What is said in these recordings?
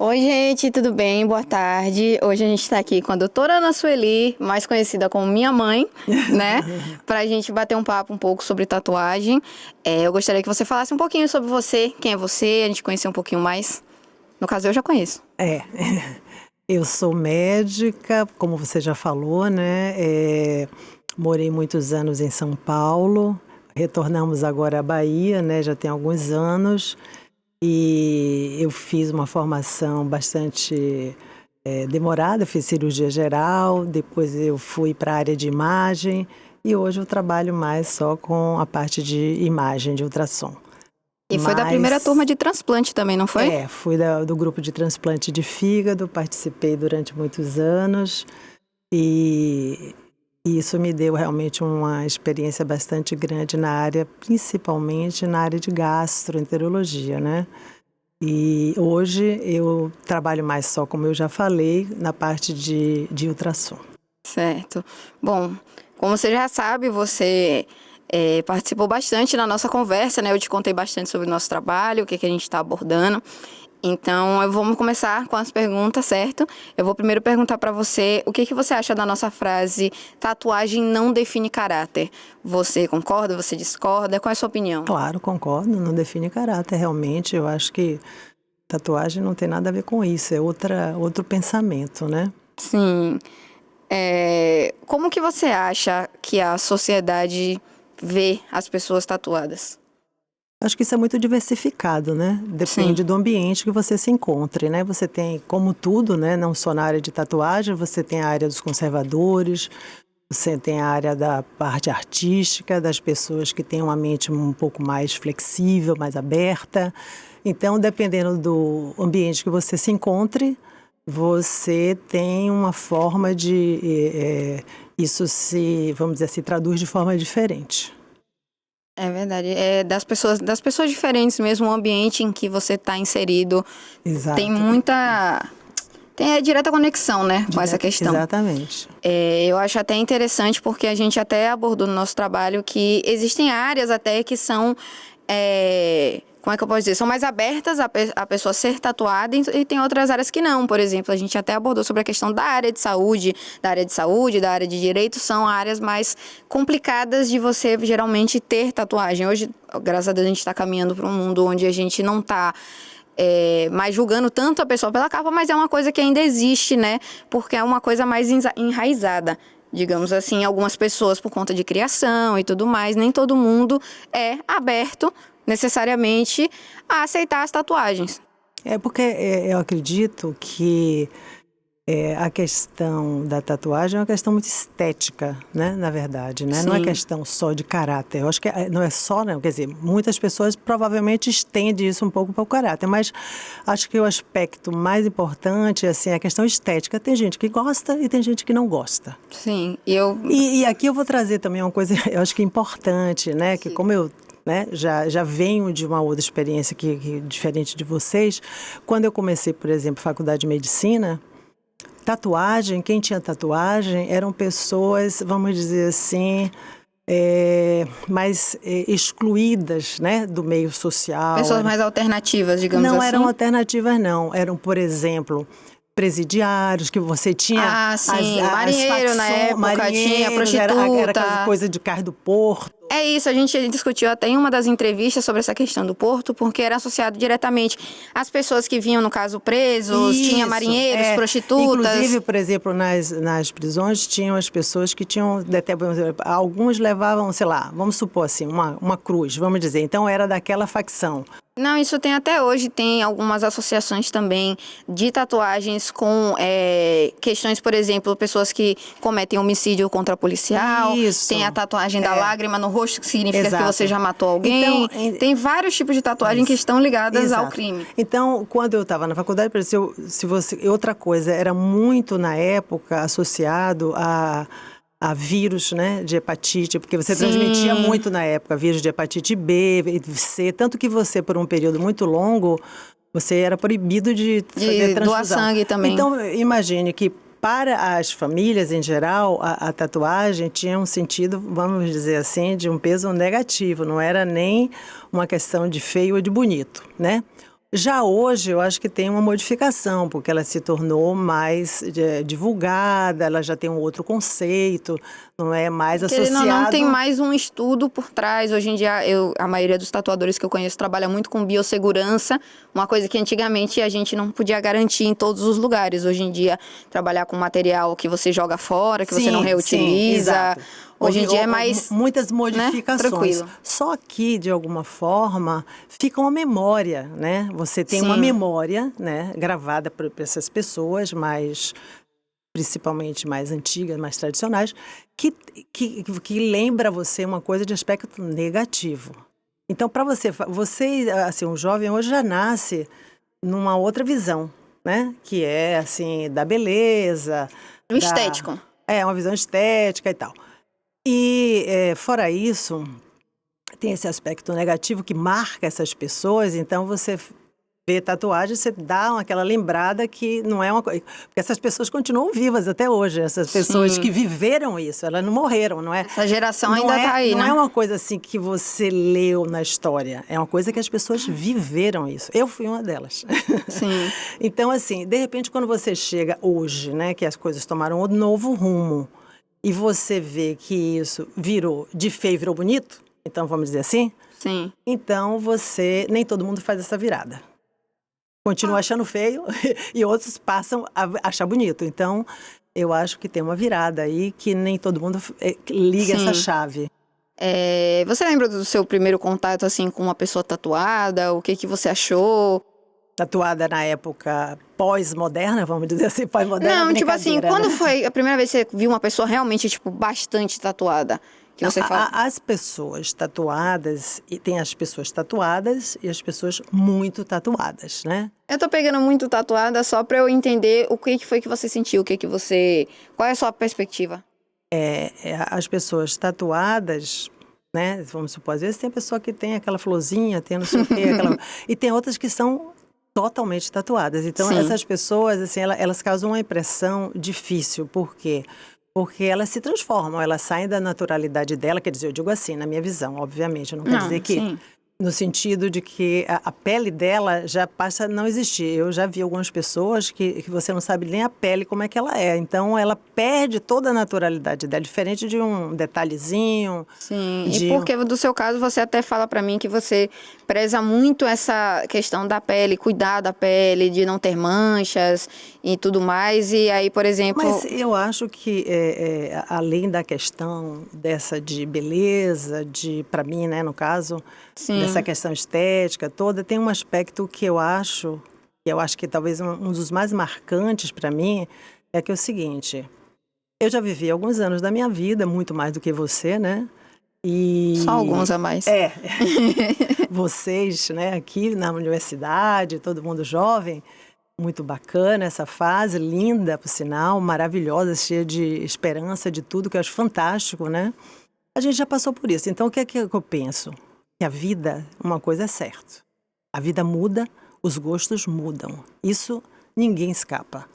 Oi, gente, tudo bem? Boa tarde. Hoje a gente está aqui com a doutora Ana Sueli, mais conhecida como minha mãe, né? Pra gente bater um papo um pouco sobre tatuagem. Eu gostaria que você falasse um pouquinho sobre você, quem é você, a gente conhecer um pouquinho mais. No caso, eu já conheço. Eu sou médica, como você já falou, né? Morei muitos anos em São Paulo, retornamos agora à Bahia, né? Já tem alguns anos. E eu fiz uma formação bastante demorada, fiz cirurgia geral, depois eu fui para a área de imagem e hoje eu trabalho mais só com a parte de imagem, de ultrassom. E foi da primeira turma de transplante também, não foi? Fui do grupo de transplante de fígado, participei durante muitos anos e isso me deu realmente uma experiência bastante grande na área, principalmente na área de gastroenterologia, né? E hoje eu trabalho mais só, como eu já falei, na parte de ultrassom. Certo. Bom, como você já sabe, você participou bastante na nossa conversa, né? Eu te contei bastante sobre o nosso trabalho, o que a gente está abordando. Então, vamos começar com as perguntas, certo? Eu vou primeiro perguntar para você o que você acha da nossa frase tatuagem não define caráter. Você concorda, você discorda? Qual é a sua opinião? Claro, concordo, não define caráter realmente. Eu acho que tatuagem não tem nada a ver com isso, é outro pensamento, né? Sim. Como que você acha que a sociedade vê as pessoas tatuadas? Acho que isso é muito diversificado, né? Depende Sim. do ambiente que você se encontre, né? Você tem, como tudo, né? Não só na área de tatuagem, você tem a área dos conservadores, você tem a área da parte artística, das pessoas que têm uma mente um pouco mais flexível, mais aberta. Então, dependendo do ambiente que você se encontre, você tem uma forma de... isso vamos dizer assim, traduz de forma diferente. É verdade. Das pessoas diferentes mesmo, o ambiente em que você está inserido Exato. tem a direta conexão, né, com essa questão. Exatamente. Eu acho até interessante porque a gente até abordou no nosso trabalho que existem áreas até que são, como é que eu posso dizer? São mais abertas a pessoa ser tatuada e tem outras áreas que não. Por exemplo, a gente até abordou sobre a questão da área de saúde, da área de direito, são áreas mais complicadas de você geralmente ter tatuagem. Hoje, graças a Deus, a gente está caminhando para um mundo onde a gente não está mais julgando tanto a pessoa pela capa, mas é uma coisa que ainda existe, né? Porque é uma coisa mais enraizada. Digamos assim, algumas pessoas por conta de criação e tudo mais, nem todo mundo é aberto necessariamente a aceitar as tatuagens. Porque eu acredito que a questão da tatuagem é uma questão muito estética, né? Na verdade, né? Sim. Não é questão só de caráter. Eu acho que não é só, né? Quer dizer, muitas pessoas provavelmente estendem isso um pouco para o caráter, mas acho que o aspecto mais importante assim, é a questão estética. Tem gente que gosta e tem gente que não gosta. Sim, E aqui eu vou trazer também uma coisa, eu acho que é importante, né? Que como eu já venho de uma outra experiência que diferente de vocês. Quando eu comecei, por exemplo, faculdade de medicina, tatuagem, quem tinha tatuagem eram pessoas, vamos dizer assim, mais excluídas, né, do meio social. pessoas mais alternativas, digamos assim. Não eram alternativas, não. Eram, por exemplo, presidiários, que você tinha sim, marinheiro na época, tinha prostituta. Era aquela coisa de carne do porto. É isso, a gente discutiu até em uma das entrevistas sobre essa questão do porto, porque era associado diretamente às pessoas que vinham, no caso, presos, tinha marinheiros, prostitutas. Inclusive, por exemplo, nas prisões tinham as pessoas que tinham, alguns levavam, sei lá, vamos supor assim, uma cruz, vamos dizer, então era daquela facção. Não, isso tem até hoje, tem algumas associações também de tatuagens com questões, por exemplo, pessoas que cometem homicídio contra policial. Isso. Tem a tatuagem da lágrima no rosto, que significa Exato. que você já matou alguém. Então, tem vários tipos de tatuagem que estão ligadas Exato. ao crime. Então, quando eu estava na faculdade, outra coisa, era muito na época associado a vírus, né, de hepatite, porque você transmitia muito na época vírus de hepatite B, C, tanto que você, por um período muito longo, você era proibido de fazer transfusão. Doar sangue também. Então, imagine que para as famílias em geral, a tatuagem tinha um sentido, vamos dizer assim, de um peso negativo, não era nem uma questão de feio ou de bonito, né? Já hoje, eu acho que tem uma modificação, porque ela se tornou mais divulgada, ela já tem um outro conceito, não é mais Porque ele associado... não tem mais um estudo por trás. Hoje em dia, a maioria dos tatuadores que eu conheço trabalha muito com biossegurança, uma coisa que antigamente a gente não podia garantir em todos os lugares. Hoje em dia, trabalhar com material que você joga fora, que você não reutiliza. Exato. Hoje em dia é mais... muitas modificações. Né? Tranquilo. Só que, de alguma forma, fica uma memória, né? Você tem uma memória, né, gravada por essas pessoas principalmente mais antigas, mais tradicionais, que lembra você uma coisa de aspecto negativo. Então, para você, assim, um jovem hoje já nasce numa outra visão, né? Que é, assim, da beleza. Estético. Uma visão estética e tal. E, fora isso, tem esse aspecto negativo que marca essas pessoas, então você vê tatuagem, você dá aquela lembrada que não é uma coisa... Porque essas pessoas continuam vivas até hoje, essas pessoas que viveram isso, elas não morreram, não é? Essa geração ainda tá aí, né? Não é uma coisa assim que você leu na história, é uma coisa que as pessoas viveram isso. Eu fui uma delas. Sim. Então, assim, de repente, quando você chega hoje, né, que as coisas tomaram um novo rumo, e você vê que isso virou de feio, virou bonito, então vamos dizer assim? Sim. Então nem todo mundo faz essa virada. Continua achando feio e outros passam a achar bonito. Então, eu acho que tem uma virada aí que nem todo mundo liga essa chave. Você lembra do seu primeiro contato, assim, com uma pessoa tatuada? O que você achou? Tatuada na época pós-moderna, vamos dizer assim, pós-moderna. Não, tipo assim, quando foi a primeira vez que você viu uma pessoa realmente, tipo, bastante tatuada? Que você fala... As pessoas tatuadas, e tem as pessoas tatuadas e as pessoas muito tatuadas, né? Eu tô pegando muito tatuada só pra eu entender o que foi que você sentiu, qual é a sua perspectiva? As pessoas tatuadas, né, vamos supor, às vezes tem a pessoa que tem aquela florzinha, tem não sei o quê, e tem outras que são totalmente tatuadas. Então, essas pessoas, assim, elas causam uma impressão difícil. Por quê? Porque elas se transformam, elas saem da naturalidade dela, quer dizer, eu digo assim, na minha visão, obviamente, não quer dizer que... Sim. No sentido de que a pele dela já passa a não existir. Eu já vi algumas pessoas que você não sabe nem a pele como é que ela é. Então, ela perde toda a naturalidade dela, diferente de um detalhezinho. Sim, e porque do seu caso, você até fala pra mim que você preza muito essa questão da pele, cuidar da pele, de não ter manchas e tudo mais. E aí, por exemplo... Mas eu acho que, além da questão dessa de beleza, para mim, né, no caso... Sim. Dessa questão estética toda, tem um aspecto que eu acho que talvez um dos mais marcantes para mim, é que é o seguinte, eu já vivi alguns anos da minha vida, muito mais do que você, né? Só alguns a mais. Vocês, né, aqui na universidade, todo mundo jovem, muito bacana essa fase, linda, por sinal, maravilhosa, cheia de esperança, de tudo, que eu acho fantástico, né? A gente já passou por isso, então o que é que eu penso? Que a vida, uma coisa é certa. A vida muda, os gostos mudam. Isso ninguém escapa.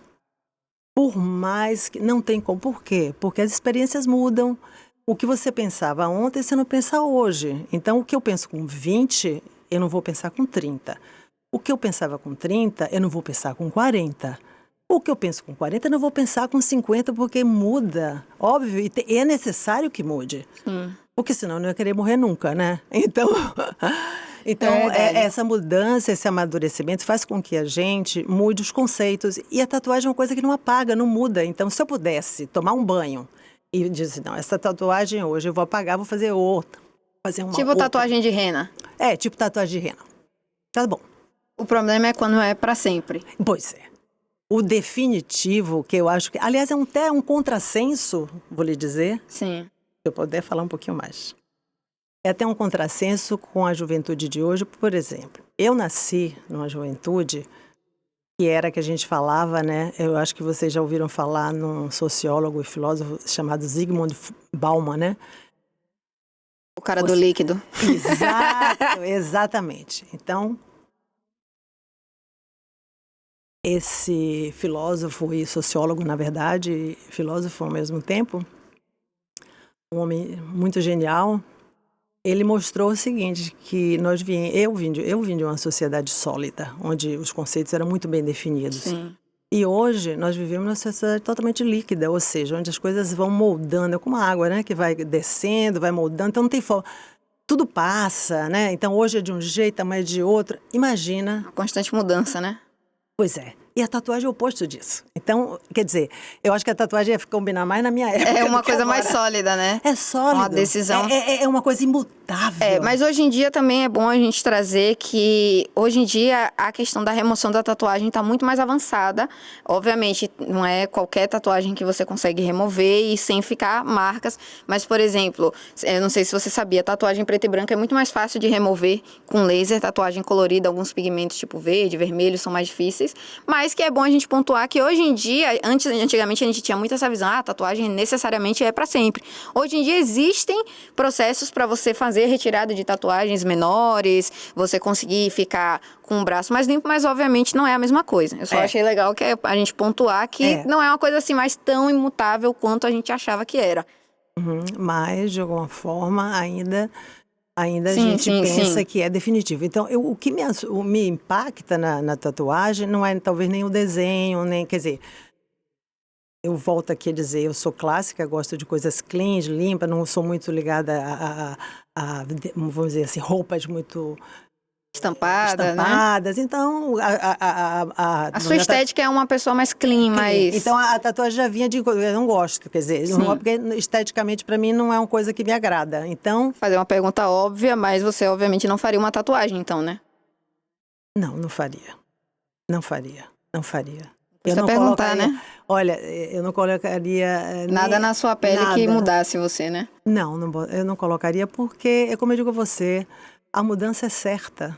Por mais que... Não tem como. Por quê? Porque as experiências mudam. O que você pensava ontem, você não pensa hoje. Então, o que eu penso com 20, eu não vou pensar com 30. O que eu pensava com 30, eu não vou pensar com 40. O que eu penso com 40, eu não vou pensar com 50, porque muda. Óbvio, e é necessário que mude. Porque senão eu não ia querer morrer nunca, né? Então essa mudança, esse amadurecimento faz com que a gente mude os conceitos. E a tatuagem é uma coisa que não apaga, não muda. Então, se eu pudesse tomar um banho e dizer, não, essa tatuagem hoje eu vou apagar, vou fazer outra. Tipo tatuagem de rena. Tipo tatuagem de rena. Tá bom. O problema é quando é pra sempre. Pois é. O definitivo, que eu acho que... Aliás, é até um contrassenso, vou lhe dizer. Sim. Se eu puder falar um pouquinho mais. É até um contrassenso com a juventude de hoje, por exemplo. Eu nasci numa juventude que era que a gente falava, né? Eu acho que vocês já ouviram falar num sociólogo e filósofo chamado Zygmunt Bauman, né? O cara do líquido. Exato, exatamente. Então, esse filósofo e sociólogo, na verdade, filósofo ao mesmo tempo, um homem muito genial, Ele mostrou o seguinte, que eu vim de uma sociedade sólida, onde os conceitos eram muito bem definidos. Sim. E hoje nós vivemos numa sociedade totalmente líquida, ou seja, onde as coisas vão moldando, é como a água, né, que vai descendo, vai moldando, então não tem forma. Tudo passa, né? Então hoje é de um jeito, amanhã é de outro. Imagina. Uma constante mudança, né? Pois é. E a tatuagem é o oposto disso. Então, quer dizer, eu acho que a tatuagem ia combinar mais na minha época. É uma do que coisa agora. mais sólida, né? É sólido. Uma decisão. É uma coisa imutável. Mas hoje em dia também é bom a gente trazer que hoje em dia a questão da remoção da tatuagem está muito mais avançada. Obviamente, não é qualquer tatuagem que você consegue remover e sem ficar marcas. Mas, por exemplo, eu não sei se você sabia, tatuagem preta e branca é muito mais fácil de remover com laser. Tatuagem colorida, alguns pigmentos tipo verde, vermelho são mais difíceis. Mas que é bom a gente pontuar que hoje em dia, antigamente a gente tinha muito essa visão, a tatuagem necessariamente é para sempre. Hoje em dia existem processos para você fazer retirada de tatuagens menores, você conseguir ficar com o braço mais limpo, mas obviamente não é a mesma coisa. Eu só achei legal que a gente pontuar que não é uma coisa assim mais tão imutável quanto a gente achava que era. Mas, de alguma forma, ainda a Sim, gente sim, pensa sim. que é definitivo. Então, o que me impacta na tatuagem não é talvez nem o desenho, nem, quer dizer, eu volto aqui a dizer, eu sou clássica, gosto de coisas clean, limpas, não sou muito ligada vamos dizer assim, roupas muito Estampada, né? estampadas. Então, A sua estética é uma pessoa mais clean, mais... Então, a tatuagem já vinha de... Eu não gosto, quer dizer, não, porque esteticamente, para mim, não é uma coisa que me agrada. Então... Fazer uma pergunta óbvia, mas você obviamente não faria uma tatuagem, então, né? Não faria. Não faria. Eu Precisa não perguntar, colocaria, né? Olha, eu não colocaria... Nada na sua pele que nada. mudasse você, né? Eu não colocaria porque, como eu digo a você, a mudança é certa.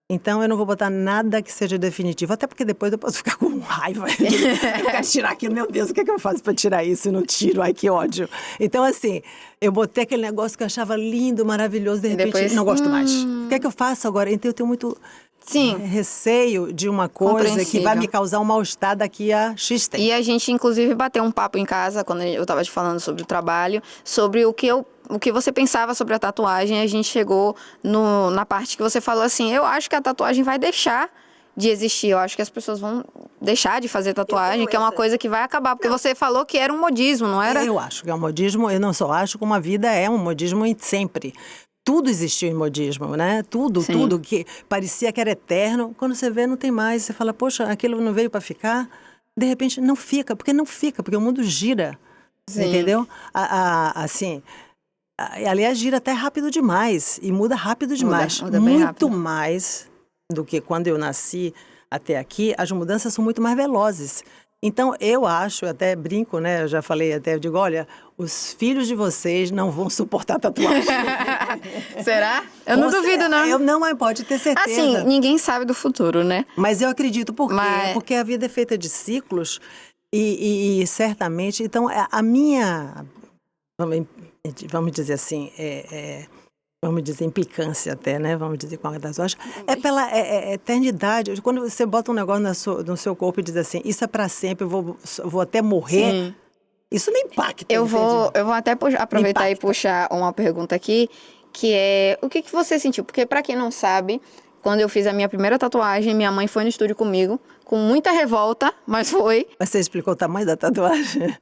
Então, eu não vou botar nada que seja definitivo. Até porque depois eu posso ficar com raiva. Eu quero tirar aquilo. Meu Deus, o que é que eu faço para tirar isso? Eu não tiro. Ai, que ódio. Então, assim, eu botei aquele negócio que eu achava lindo, maravilhoso. De repente, depois, não gosto mais. O que é que eu faço agora? Então, eu tenho muito receio de uma coisa que vai me causar um mal-estar daqui a X tempo. E a gente, inclusive, bateu um papo em casa, quando eu estava te falando sobre o trabalho, sobre o que você pensava sobre a tatuagem. A gente chegou na parte que você falou assim, eu acho que a tatuagem vai deixar de existir. Eu acho que as pessoas vão deixar de fazer tatuagem, que é uma coisa que vai acabar. Porque você falou que era um modismo, não era? Eu acho que é um modismo. Eu não só acho, como a vida é um modismo sempre. Tudo existiu em modismo, né? Tudo que parecia que era eterno. Quando você vê, não tem mais. Você fala, poxa, aquilo não veio para ficar. De repente, não fica, porque o mundo gira. Sim. Entendeu? Assim... Aliás, gira até rápido demais e muda rápido demais. Muda bem muito rápido. mais do que quando eu nasci até aqui, as mudanças são muito mais velozes. Então, eu acho, até brinco, né? Eu já falei até, eu digo, olha, os filhos de vocês não vão suportar tatuagem. Será? Eu não duvido, não. Mas pode ter certeza. Assim, ninguém sabe do futuro, né? Mas eu acredito, por quê? Porque a vida é feita de ciclos e certamente, então, a minha... Vamos dizer assim, vamos dizer implicância até, né? Vamos dizer com a tatuagem. É pela eternidade. Quando você bota um negócio no seu corpo e diz assim, isso é para sempre, eu vou até morrer, Sim. Isso me impacta. Eu vou até aproveitar e puxar uma pergunta aqui, que é, o que você sentiu? Porque para quem não sabe, quando eu fiz a minha primeira tatuagem, minha mãe foi no estúdio comigo, com muita revolta, mas foi. Mas você explicou o tamanho da tatuagem?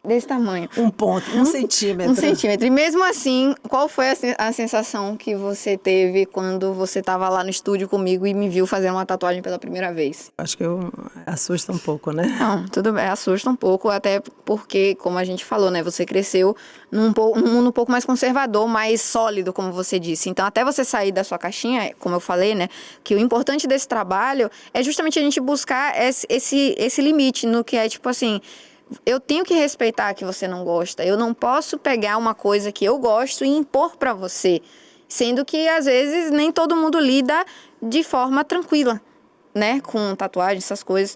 Desse tamanho. Um centímetro. 1 centímetro. E mesmo assim, qual foi a sensação que você teve quando você estava lá no estúdio comigo e me viu fazer uma tatuagem pela primeira vez? Acho que assusta um pouco, né? Não, tudo bem, assusta um pouco, até porque, como a gente falou, né? Você cresceu num mundo um pouco mais conservador, mais sólido, como você disse. Então, até você sair da sua caixinha, como eu falei, né? Que o importante desse trabalho é justamente a gente buscar esse limite, no que é tipo assim... Eu tenho que respeitar que você não gosta. Eu não posso pegar uma coisa que eu gosto e impor para você. Sendo que, às vezes, nem todo mundo lida de forma tranquila, né? Com tatuagem, essas coisas.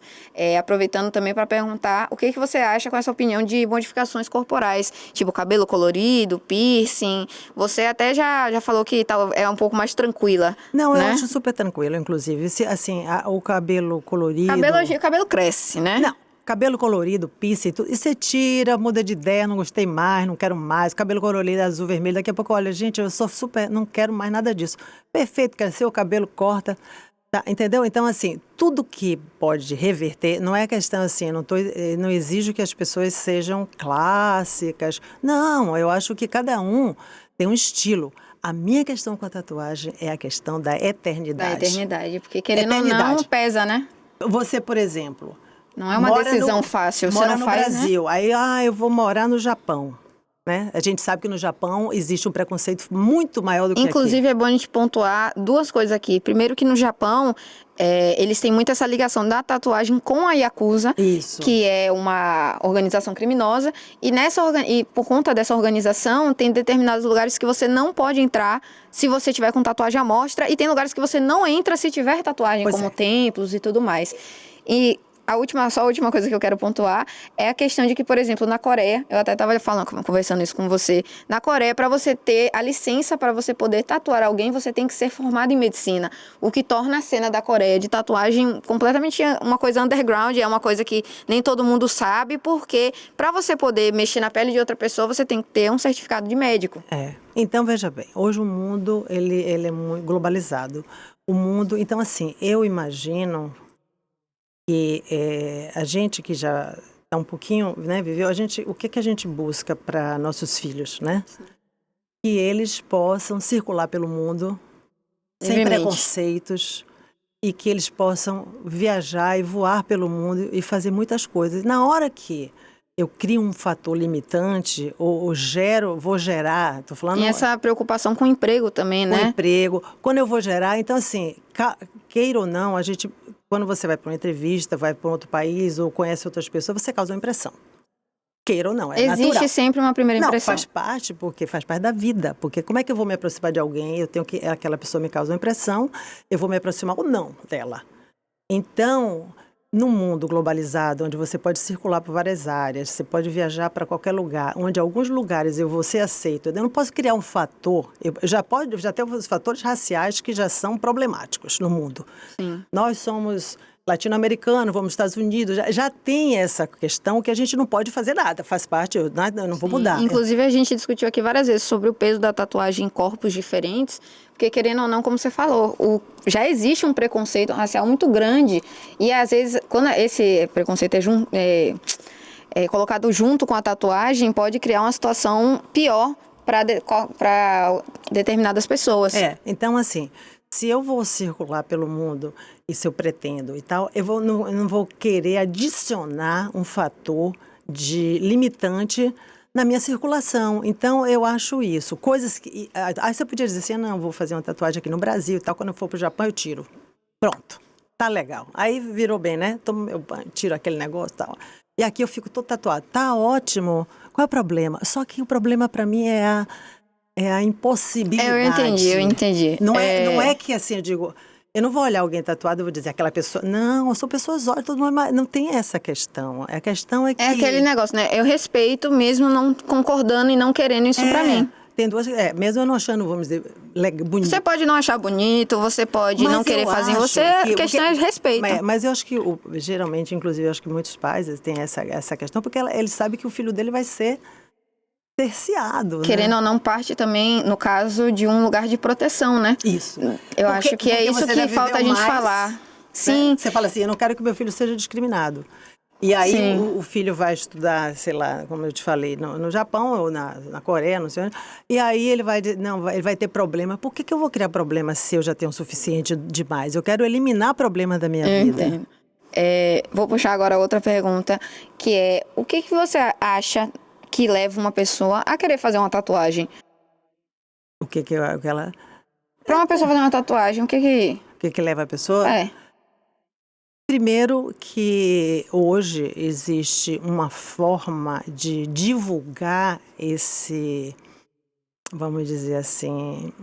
Aproveitando também para perguntar o que você acha com essa opinião de modificações corporais. Tipo, cabelo colorido, piercing. Você até já falou que é um pouco mais tranquila. Não, né? Eu acho super tranquilo, inclusive. Assim, o cabelo colorido... O cabelo cresce, né? Não. cabelo colorido, piercing, tudo, e você tira, muda de ideia, não gostei mais, não quero mais, cabelo colorido, azul, vermelho, daqui a pouco, olha, gente, eu sou super, não quero mais nada disso. Perfeito, cresceu o cabelo, corta, tá, entendeu? Então, assim, tudo que pode reverter, não é questão assim, não exijo que as pessoas sejam clássicas, não, eu acho que cada um tem um estilo. A minha questão com a tatuagem é a questão da eternidade. Da eternidade, porque querendo ou não, pesa, né? Você, por exemplo... Não é uma decisão fácil, você não faz, mora no Brasil, né? Aí, eu vou morar no Japão, né? A gente sabe que no Japão existe um preconceito muito maior do que aqui. Inclusive, é bom a gente pontuar duas coisas aqui. Primeiro que no Japão, eles têm muito essa ligação da tatuagem com a Yakuza, Isso. Que é uma organização criminosa. E por conta dessa organização, tem determinados lugares que você não pode entrar se você tiver com tatuagem à mostra. E tem lugares que você não entra se tiver tatuagem, como templos e tudo mais. E... Só a última coisa que eu quero pontuar é a questão de que, por exemplo, na Coreia, eu até estava conversando isso com você, na Coreia, para você ter a licença para você poder tatuar alguém, você tem que ser formado em medicina, o que torna a cena da Coreia de tatuagem completamente uma coisa underground, é uma coisa que nem todo mundo sabe, porque para você poder mexer na pele de outra pessoa, você tem que ter um certificado de médico. Então, veja bem, hoje o mundo, ele é muito globalizado. O mundo, então assim, eu imagino... que a gente que já está um pouquinho, né, viveu, o que a gente busca para nossos filhos, né? Sim. Que eles possam circular pelo mundo sem preconceitos e que eles possam viajar e voar pelo mundo e fazer muitas coisas. Na hora que eu crio um fator limitante ou vou gerar, estou falando... E essa preocupação com o emprego também, né? Com o emprego. Quando eu vou gerar, então assim, queira ou não, quando você vai para uma entrevista, vai para um outro país ou conhece outras pessoas, você causa uma impressão. Queira ou não, é natural. Existe sempre uma primeira impressão. Não, faz parte, porque faz parte da vida. Porque como é que eu vou me aproximar de alguém? Aquela pessoa me causa uma impressão, eu vou me aproximar ou não dela. Então, no mundo globalizado, onde você pode circular por várias áreas, você pode viajar para qualquer lugar, onde alguns lugares eu vou ser aceito, eu não posso criar um fator, já tem os fatores raciais que já são problemáticos no mundo. Sim. Nós somos latino-americanos, vamos aos Estados Unidos, já tem essa questão que a gente não pode fazer nada, faz parte, eu não vou mudar. Inclusive, a gente discutiu aqui várias vezes sobre o peso da tatuagem em corpos diferentes, porque querendo ou não, como você falou, já existe um preconceito racial muito grande e às vezes, quando esse preconceito é colocado junto com a tatuagem, pode criar uma situação pior para determinadas pessoas. Então assim, se eu vou circular pelo mundo e se eu pretendo e tal, eu não vou querer adicionar um fator de limitante na minha circulação. Então, eu acho isso. Coisas que... Aí você podia dizer assim, não, vou fazer uma tatuagem aqui no Brasil e tal, quando eu for pro Japão eu tiro. Pronto, tá legal. Aí virou bem, né? Tomo meu banho, tiro aquele negócio e tal. E aqui eu fico todo tatuado. Tá ótimo. Qual é o problema? Só que o problema para mim é a impossibilidade. Eu entendi. Não é que assim, eu digo... Eu não vou olhar alguém tatuado e vou dizer aquela pessoa... Não, são pessoas ótimas, todo mundo, não tem essa questão. A questão é que... É aquele negócio, né? Eu respeito mesmo não concordando e não querendo isso pra mim. Tem duas... mesmo eu não achando, vamos dizer, bonito. Você pode não achar bonito, você pode não querer fazer em você, a questão é de respeito. Mas eu acho que, geralmente, inclusive, eu acho que muitos pais têm essa questão, porque eles sabem que o filho dele vai ser... cerceado, querendo, né? ou não, parte também, no caso, de um lugar de proteção, né? Isso. Eu acho que é isso que falta a gente falar. Né? Sim. Você fala assim, eu não quero que meu filho seja discriminado. E aí o filho vai estudar, sei lá, como eu te falei, no Japão ou na Coreia, não sei onde. E aí ele vai ter problema. Por que eu vou criar problema se eu já tenho o suficiente demais? Eu quero eliminar problema da minha vida. Entendo. Vou puxar agora outra pergunta, que é, o que você acha que leva uma pessoa a querer fazer uma tatuagem? O que ela... Para uma pessoa fazer uma tatuagem, o que leva a pessoa? Primeiro que hoje existe uma forma de divulgar esse, vamos dizer assim...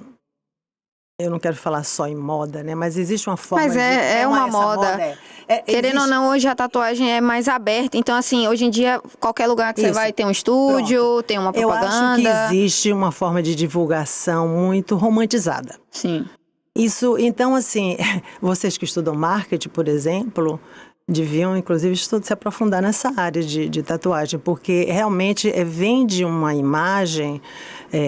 Eu não quero falar só em moda, né? Mas existe uma forma Mas é uma moda. Querendo ou não, hoje a tatuagem é mais aberta. Então, assim, hoje em dia, qualquer lugar que você vai ter um estúdio, tem uma propaganda. Eu acho que existe uma forma de divulgação muito romantizada. Sim. Isso, então, assim, vocês que estudam marketing, por exemplo, deviam, inclusive, se aprofundar nessa área de tatuagem, porque realmente vende uma imagem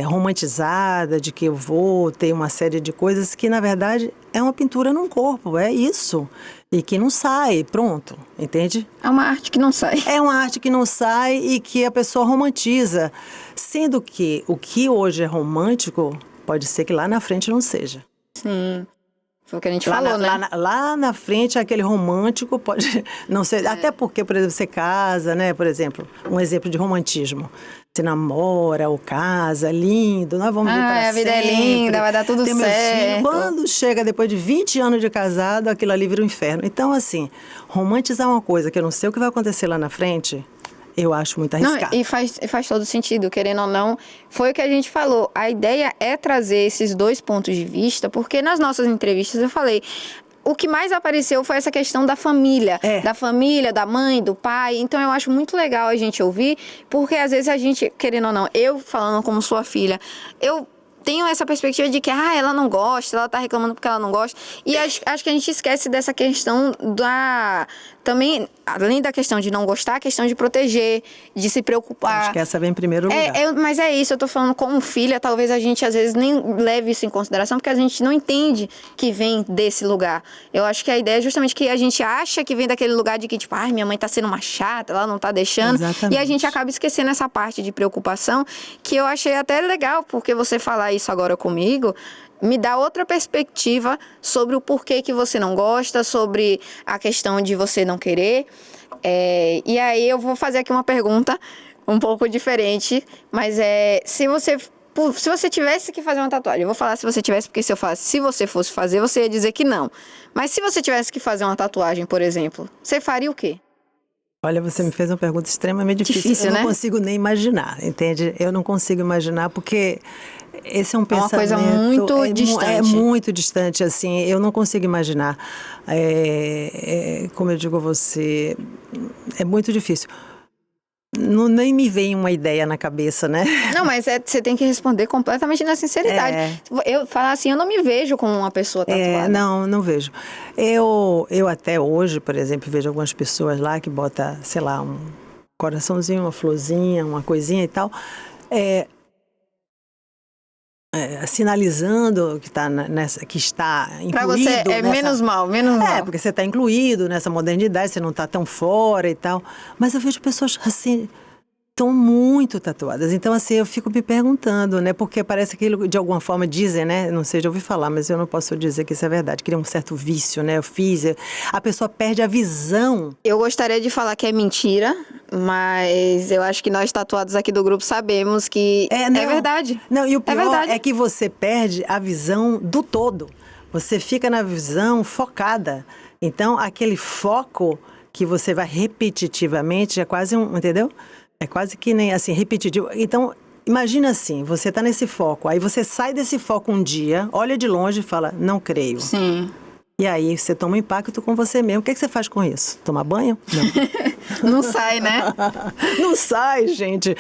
romantizada de que eu vou ter uma série de coisas que, na verdade, é uma pintura num corpo, é isso. E que não sai, pronto, entende? É uma arte que não sai. É uma arte que não sai e que a pessoa romantiza, sendo que o que hoje é romântico, pode ser que lá na frente não seja. Sim. Foi o que a gente falou, né? Lá na frente, aquele romântico pode não ser... Até porque, por exemplo, você casa, né? Por exemplo, um exemplo de romantismo. Você namora ou casa, lindo, nós vamos vir para sempre. A vida é linda, vai dar tudo certo. Quando chega depois de 20 anos de casado, aquilo ali vira um inferno. Então, assim, romantizar uma coisa que eu não sei o que vai acontecer lá na frente... Eu acho muito arriscado. Não, e faz todo sentido, querendo ou não. Foi o que a gente falou. A ideia é trazer esses dois pontos de vista, porque nas nossas entrevistas eu falei, o que mais apareceu foi essa questão da família. Da família, da mãe, do pai. Então eu acho muito legal a gente ouvir, porque às vezes a gente, querendo ou não, eu falando como sua filha, eu tenho essa perspectiva de que ela não gosta, ela tá reclamando porque ela não gosta. E acho que a gente esquece dessa questão também, além da questão de não gostar, a questão de proteger, de se preocupar. Acho que essa vem em primeiro lugar. Mas é isso, eu tô falando como filha, talvez a gente às vezes nem leve isso em consideração, porque a gente não entende que vem desse lugar. Eu acho que a ideia é justamente que a gente acha que vem daquele lugar de que, tipo, minha mãe tá sendo uma chata, ela não tá deixando. Exatamente. E a gente acaba esquecendo essa parte de preocupação, que eu achei até legal, porque você falar isso agora comigo me dá outra perspectiva sobre o porquê que você não gosta, sobre a questão de você não querer. E aí eu vou fazer aqui uma pergunta um pouco diferente, mas se você tivesse que fazer uma tatuagem, eu vou falar se você tivesse, porque se eu falasse se você fosse fazer, você ia dizer que não. Mas se você tivesse que fazer uma tatuagem, por exemplo, você faria o quê? Olha, você me fez uma pergunta extremamente difícil. Eu não consigo nem imaginar, entende? Eu não consigo imaginar porque esse é um pensamento... É uma coisa muito distante. É muito distante, assim. Eu não consigo imaginar. Como eu digo a você, é muito difícil. Nem me vem uma ideia na cabeça, né? Não, mas você tem que responder completamente na sinceridade. Eu falar assim, eu não me vejo como uma pessoa tatuada. Não vejo. Eu até hoje, por exemplo, vejo algumas pessoas lá que botam, sei lá, um coraçãozinho, uma florzinha, uma coisinha e tal, sinalizando que está incluído. Para você menos mal. Porque você está incluído nessa modernidade, você não está tão fora e tal. Mas eu vejo pessoas assim, estão muito tatuadas. Então, assim, eu fico me perguntando, né? Porque parece que de alguma forma dizem, né? Não sei, já ouvi falar, mas eu não posso dizer que isso é verdade. Cria um certo vício, né? A pessoa perde a visão. Eu gostaria de falar que é mentira, mas eu acho que nós tatuados aqui do grupo sabemos que é verdade. Não, e o pior é que você perde a visão do todo. Você fica na visão focada. Então, aquele foco que você vai repetitivamente é quase entendeu? É quase que nem assim, repetitivo. Então, imagina assim, você está nesse foco, aí você sai desse foco um dia, olha de longe e fala, não creio. Sim. E aí você toma um impacto com você mesmo. O que você faz com isso? Tomar banho? Não. Não sai, né? Não sai, gente.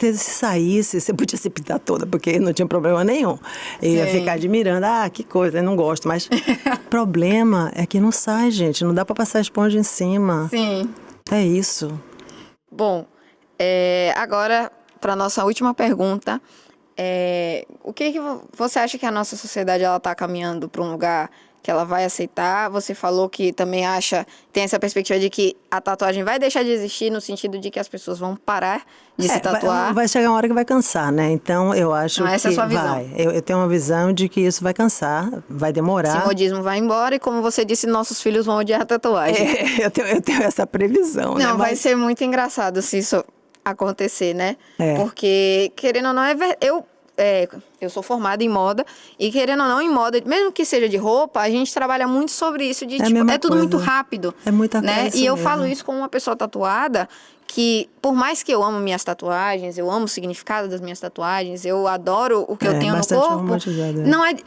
Se saísse, você podia se pintar toda, porque não tinha problema nenhum. Eu ia ficar admirando, que coisa, eu não gosto. Mas o problema é que não sai, gente. Não dá para passar a esponja em cima. Sim. É isso. Bom, agora, para nossa última pergunta, o que você acha que a nossa sociedade está caminhando para um lugar que ela vai aceitar? Você falou que também tem essa perspectiva de que a tatuagem vai deixar de existir, no sentido de que as pessoas vão parar de se tatuar. Vai chegar uma hora que vai cansar, né? Então, eu acho essa é a sua visão. Vai. Eu tenho uma visão de que isso vai cansar, vai demorar. O modismo vai embora e, como você disse, nossos filhos vão odiar a tatuagem. Eu tenho essa previsão, né? Não, vai ser muito engraçado se isso acontecer, né? Porque, querendo ou não, eu sou formada em moda e, querendo ou não, em moda, mesmo que seja de roupa, a gente trabalha muito sobre isso de, é tudo muito rápido. É muita coisa, né? E eu falo isso como uma pessoa tatuada, que por mais que eu amo minhas tatuagens, eu amo o significado das minhas tatuagens, eu adoro o que eu tenho no corpo,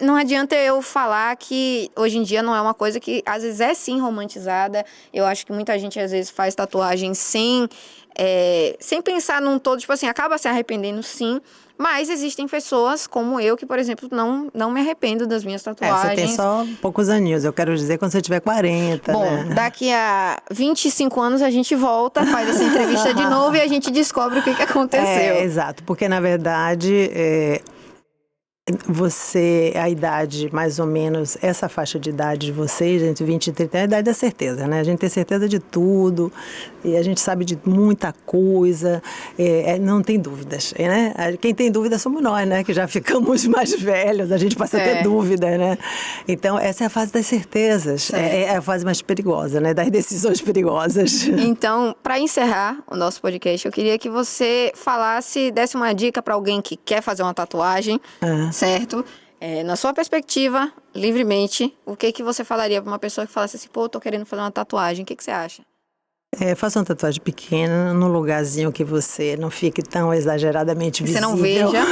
não adianta eu falar que hoje em dia não é uma coisa que às vezes é sim romantizada. Eu acho que muita gente às vezes faz tatuagem sem pensar num todo, tipo assim, acaba se arrependendo sim. Mas existem pessoas, como como eu, que, por exemplo, não me arrependo das minhas tatuagens. Você tem só poucos aninhos, eu quero dizer quando você tiver 40, Bom, né? daqui a 25 anos a gente volta, faz essa entrevista de novo e a gente descobre o que aconteceu. Exato, porque na verdade... a idade, mais ou menos, essa faixa de idade de vocês, entre 20 e 30, é a idade da certeza, né? A gente tem certeza de tudo, e a gente sabe de muita coisa, não tem dúvidas, né? Quem tem dúvida somos nós, né? Que já ficamos mais velhos, a gente passa a ter dúvida, né? Então, essa é a fase das certezas, é a fase mais perigosa, né? Das decisões perigosas. Então, para encerrar o nosso podcast, eu queria que você desse uma dica para alguém que quer fazer uma tatuagem, certo? Na sua perspectiva, livremente, o que você falaria para uma pessoa que falasse assim, pô, tô querendo fazer uma tatuagem, o que você acha? Faça uma tatuagem pequena, num lugarzinho que você não fique tão exageradamente visível. Você não veja?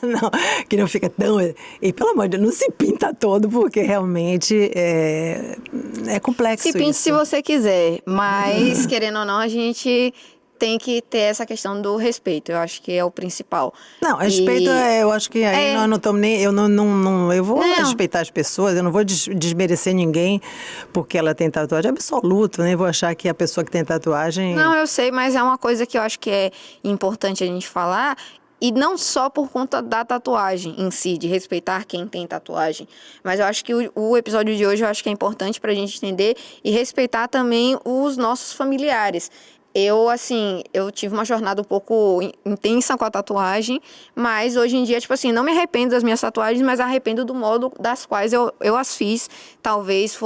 Não, que não fica tão... E, pelo amor de Deus, não se pinta todo, porque realmente é complexo Se pinte isso. se você quiser, mas, querendo ou não, a gente... tem que ter essa questão do respeito, eu acho que é o principal. Não, respeito, eu acho que aí nós não estamos nem... Eu vou respeitar as pessoas, eu não vou desmerecer ninguém porque ela tem tatuagem, é absoluto, né? Vou achar que a pessoa que tem tatuagem... Não, eu sei, mas é uma coisa que eu acho que é importante a gente falar, e não só por conta da tatuagem em si, de respeitar quem tem tatuagem, mas eu acho que o episódio de hoje eu acho que é importante pra gente entender e respeitar também os nossos familiares. Eu tive uma jornada um pouco intensa com a tatuagem, mas hoje em dia, tipo assim, não me arrependo das minhas tatuagens, mas arrependo do modo das quais eu as fiz. Talvez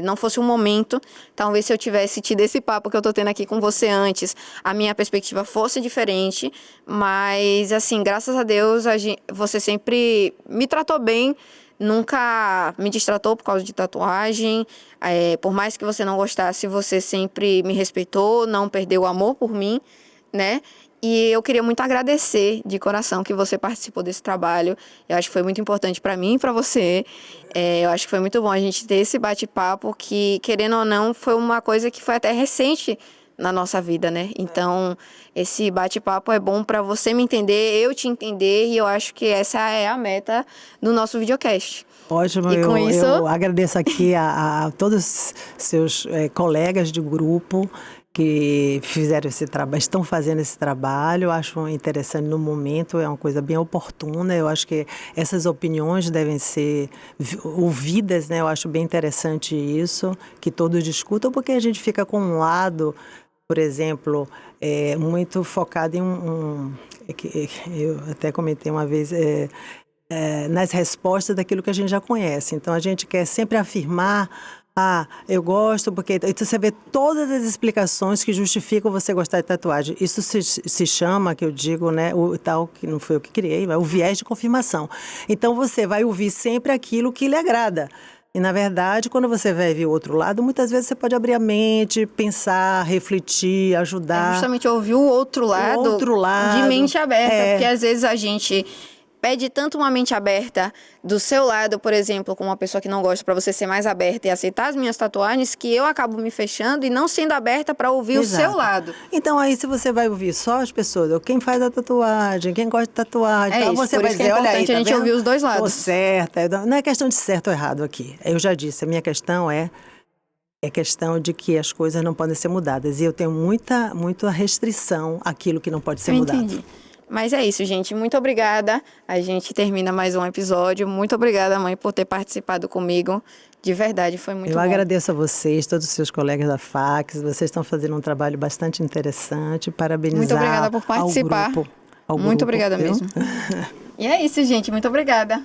não fosse um momento, talvez se eu tivesse tido esse papo que eu tô tendo aqui com você antes, a minha perspectiva fosse diferente, mas, assim, graças a Deus, você sempre me tratou bem, nunca me distratou por causa de tatuagem, por mais que você não gostasse, você sempre me respeitou, não perdeu o amor por mim, né? E eu queria muito agradecer de coração que você participou desse trabalho. Eu acho que foi muito importante para mim e para você. Eu acho que foi muito bom a gente ter esse bate-papo que, querendo ou não, foi uma coisa que foi até recente na nossa vida, né? Então, esse bate-papo é bom para você me entender, eu te entender, e eu acho que essa é a meta do nosso videocast. Ótimo, eu agradeço aqui a todos os seus colegas de grupo que fizeram esse trabalho, estão fazendo esse trabalho. Eu acho interessante no momento, é uma coisa bem oportuna. Eu acho que essas opiniões devem ser ouvidas, né? Eu acho bem interessante isso, que todos discutam, porque a gente fica com um lado, por exemplo, muito focado em eu até comentei uma vez, nas respostas daquilo que a gente já conhece. Então, a gente quer sempre afirmar, eu gosto, porque... Então, você vê todas as explicações que justificam você gostar de tatuagem. Isso se chama, que eu digo, né, o tal, que não foi eu que criei, mas o viés de confirmação. Então, você vai ouvir sempre aquilo que lhe agrada. E, na verdade, quando você vai ver o outro lado, muitas vezes você pode abrir a mente, pensar, refletir, ajudar. Justamente ouvir o outro lado de mente aberta, porque às vezes a gente pede tanto uma mente aberta do seu lado, por exemplo, com uma pessoa que não gosta, para você ser mais aberta e aceitar as minhas tatuagens, que eu acabo me fechando e não sendo aberta para ouvir o seu lado. Então, aí, se você vai ouvir só as pessoas, ou quem faz a tatuagem, quem gosta de tatuagem, então você vai dizer, olha aí, tá a gente ouvir os dois lados. Tô certa. Não é questão de certo ou errado aqui. Eu já disse, a minha questão é questão de que as coisas não podem ser mudadas. E eu tenho muita restrição àquilo que não pode ser mudado. Entendi. Mas é isso, gente. Muito obrigada. A gente termina mais um episódio. Muito obrigada, mãe, por ter participado comigo. De verdade, foi muito bom. Eu agradeço a vocês, todos os seus colegas da Fax. Vocês estão fazendo um trabalho bastante interessante. Parabenizar muito obrigada por participar. Ao grupo, muito obrigada mesmo. E é isso, gente. Muito obrigada.